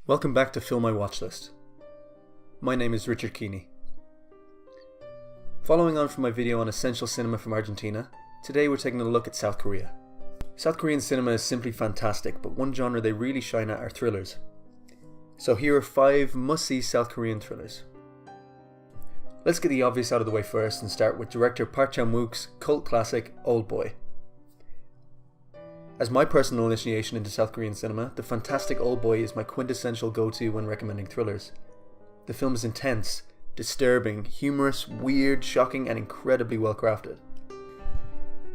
Welcome back to Fill My Watch List. My name is Richard Keeney. Following on from my video on essential cinema from Argentina, today we're taking a look at South Korea. South Korean cinema is simply fantastic, but one genre they really shine at are thrillers. So here are 5 must-see South Korean thrillers. Let's get the obvious out of the way first and start with director Park Chan-wook's cult classic Oldboy. As my personal initiation into South Korean cinema, the fantastic Oldboy is my quintessential go-to when recommending thrillers. The film is intense, disturbing, humorous, weird, shocking, and incredibly well crafted.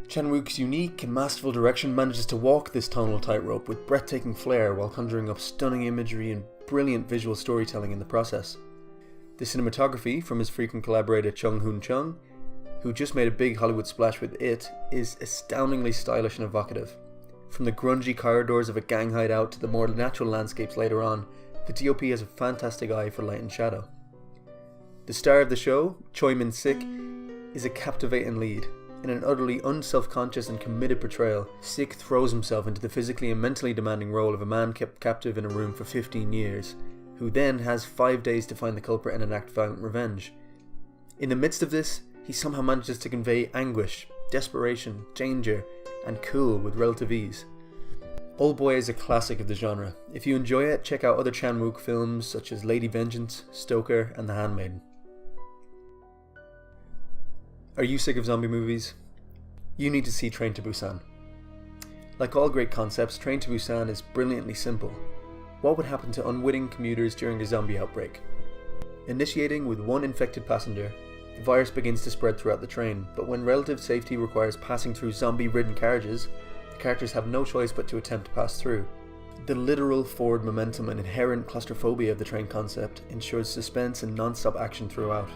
Chan-wook's unique and masterful direction manages to walk this tonal tightrope with breathtaking flair while conjuring up stunning imagery and brilliant visual storytelling in the process. The cinematography from his frequent collaborator Chung Hoon-chung, who just made a big Hollywood splash with It, is astoundingly stylish and evocative. From the grungy corridors of a gang hideout to the more natural landscapes later on, the DOP has a fantastic eye for light and shadow. The star of the show, Choi Min-sik, is a captivating lead. In an utterly unself-conscious and committed portrayal, Sik throws himself into the physically and mentally demanding role of a man kept captive in a room for 15 years, who then has 5 days to find the culprit and enact violent revenge. In the midst of this, he somehow manages to convey anguish, desperation, danger, and cool with relative ease. Oldboy is a classic of the genre. If you enjoy it, check out other Chan-wook films such as Lady Vengeance, Stoker, and The Handmaiden. Are you sick of zombie movies? You need to see Train to Busan. Like all great concepts, Train to Busan is brilliantly simple. What would happen to unwitting commuters during a zombie outbreak? Initiating with one infected passenger, the virus begins to spread throughout the train, but when relative safety requires passing through zombie-ridden carriages, the characters have no choice but to attempt to pass through. The literal forward momentum and inherent claustrophobia of the train concept ensures suspense and non-stop action throughout.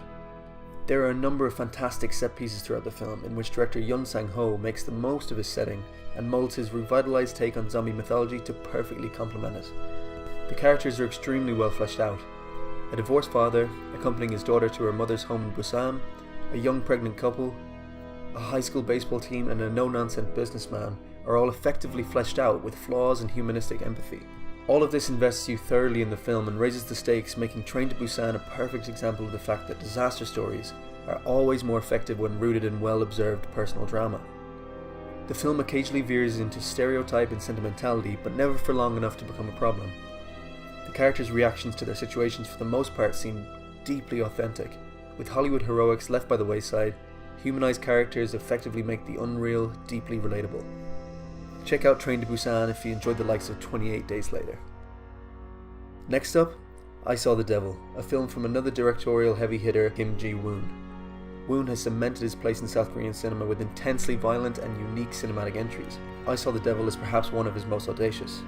There are a number of fantastic set pieces throughout the film in which director Yoon Sang-ho makes the most of his setting and molds his revitalized take on zombie mythology to perfectly complement it. The characters are extremely well fleshed out. A divorced father accompanying his daughter to her mother's home in Busan, a young pregnant couple, a high school baseball team, and a no-nonsense businessman are all effectively fleshed out with flaws and humanistic empathy. All of this invests you thoroughly in the film and raises the stakes, making Train to Busan a perfect example of the fact that disaster stories are always more effective when rooted in well-observed personal drama. The film occasionally veers into stereotype and sentimentality, but never for long enough to become a problem. The characters' reactions to their situations for the most part seem deeply authentic. With Hollywood heroics left by the wayside, humanized characters effectively make the unreal deeply relatable. Check out Train to Busan if you enjoyed the likes of 28 Days Later. Next up, I Saw the Devil, a film from another directorial heavy hitter, Kim Ji-woon. Woon has cemented his place in South Korean cinema with intensely violent and unique cinematic entries. I Saw the Devil is perhaps one of his most audacious.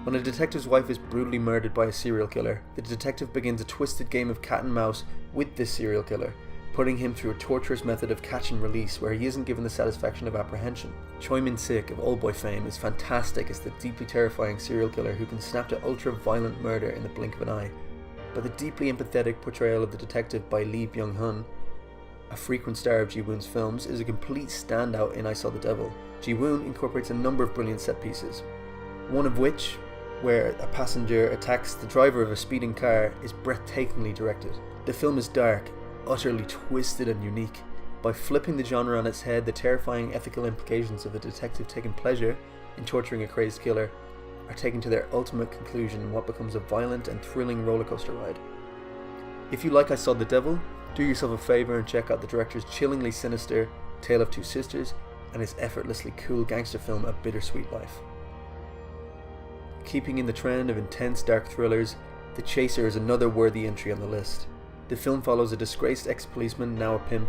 When a detective's wife is brutally murdered by a serial killer, the detective begins a twisted game of cat and mouse with this serial killer, putting him through a torturous method of catch and release where he isn't given the satisfaction of apprehension. Choi Min-sik of Oldboy fame is fantastic as the deeply terrifying serial killer who can snap to ultra-violent murder in the blink of an eye. But the deeply empathetic portrayal of the detective by Lee Byung-hun, a frequent star of Ji-woon's films, is a complete standout in I Saw the Devil. Ji-woon incorporates a number of brilliant set pieces, one of which, where a passenger attacks the driver of a speeding car, is breathtakingly directed. The film is dark, utterly twisted and unique. By flipping the genre on its head, the terrifying ethical implications of a detective taking pleasure in torturing a crazed killer are taken to their ultimate conclusion in what becomes a violent and thrilling rollercoaster ride. If you like I Saw the Devil, do yourself a favour and check out the director's chillingly sinister Tale of Two Sisters and his effortlessly cool gangster film A Bittersweet Life. Keeping in the trend of intense dark thrillers, The Chaser is another worthy entry on the list. The film follows a disgraced ex-policeman, now a pimp,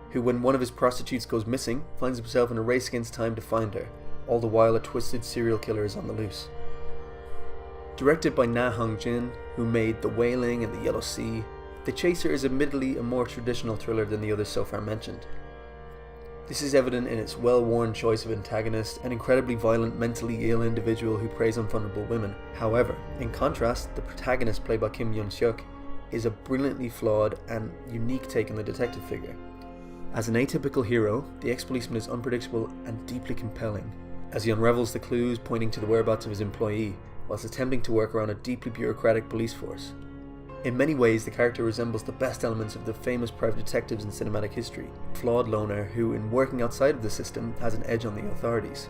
who when one of his prostitutes goes missing, finds himself in a race against time to find her, all the while a twisted serial killer is on the loose. Directed by Na Hong-jin, who made The Wailing and The Yellow Sea, The Chaser is admittedly a more traditional thriller than the others so far mentioned. This is evident in its well-worn choice of antagonist, an incredibly violent, mentally ill individual who preys on vulnerable women. However, in contrast, the protagonist, played by Kim Yeon-seok, is a brilliantly flawed and unique take on the detective figure. As an atypical hero, the ex-policeman is unpredictable and deeply compelling, as he unravels the clues pointing to the whereabouts of his employee, whilst attempting to work around a deeply bureaucratic police force. In many ways, the character resembles the best elements of the famous private detectives in cinematic history, a flawed loner who, in working outside of the system, has an edge on the authorities.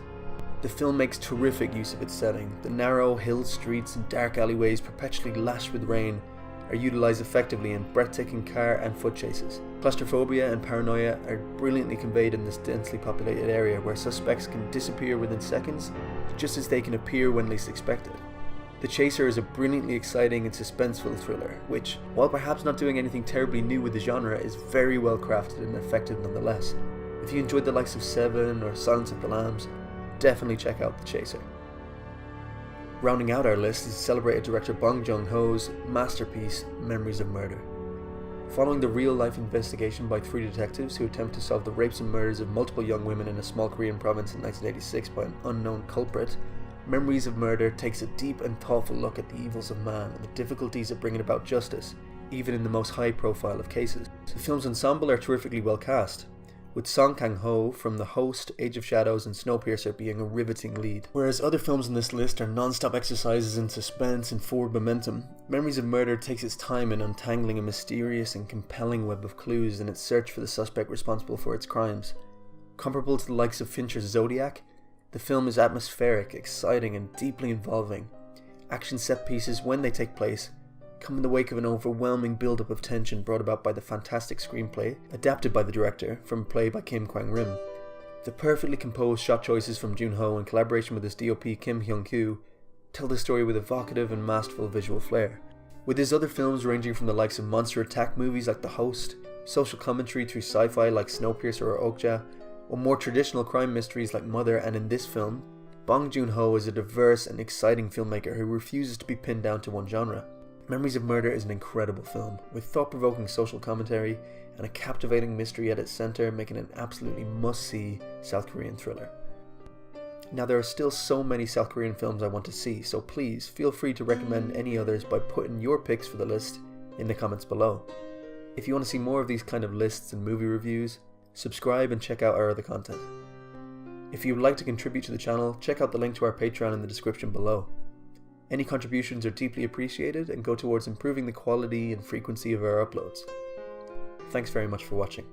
The film makes terrific use of its setting. The narrow hill streets and dark alleyways perpetually lashed with rain are utilised effectively in breathtaking car and foot chases. Claustrophobia and paranoia are brilliantly conveyed in this densely populated area where suspects can disappear within seconds, just as they can appear when least expected. The Chaser is a brilliantly exciting and suspenseful thriller, which, while perhaps not doing anything terribly new with the genre, is very well crafted and effective nonetheless. If you enjoyed the likes of Seven or Silence of the Lambs, definitely check out The Chaser. Rounding out our list is celebrated director Bong Joon-ho's masterpiece, Memories of Murder. Following the real-life investigation by 3 detectives who attempt to solve the rapes and murders of multiple young women in a small Korean province in 1986 by an unknown culprit, Memories of Murder takes a deep and thoughtful look at the evils of man and the difficulties of bringing about justice, even in the most high-profile of cases. The film's ensemble are terrifically well cast, with Song Kang-ho from The Host, Age of Shadows and Snowpiercer being a riveting lead. Whereas other films on this list are non-stop exercises in suspense and forward momentum, Memories of Murder takes its time in untangling a mysterious and compelling web of clues in its search for the suspect responsible for its crimes. Comparable to the likes of Fincher's Zodiac, the film is atmospheric, exciting and deeply involving. Action set pieces, when they take place, come in the wake of an overwhelming build-up of tension brought about by the fantastic screenplay, adapted by the director from a play by Kim Kwang-rim. The perfectly composed shot choices from Joon-ho in collaboration with his DOP Kim Hyung-koo tell the story with evocative and masterful visual flair. With his other films ranging from the likes of monster attack movies like The Host, social commentary through sci-fi like Snowpiercer or Okja, or more traditional crime mysteries like Mother, and in this film, Bong Joon-ho is a diverse and exciting filmmaker who refuses to be pinned down to one genre. Memories of Murder is an incredible film, with thought-provoking social commentary and a captivating mystery at its centre, making it an absolutely must-see South Korean thriller. Now, there are still so many South Korean films I want to see, so please feel free to recommend any others by putting your picks for the list in the comments below. If you want to see more of these kind of lists and movie reviews, subscribe and check out our other content. If you would like to contribute to the channel, check out the link to our Patreon in the description below. Any contributions are deeply appreciated and go towards improving the quality and frequency of our uploads. Thanks very much for watching.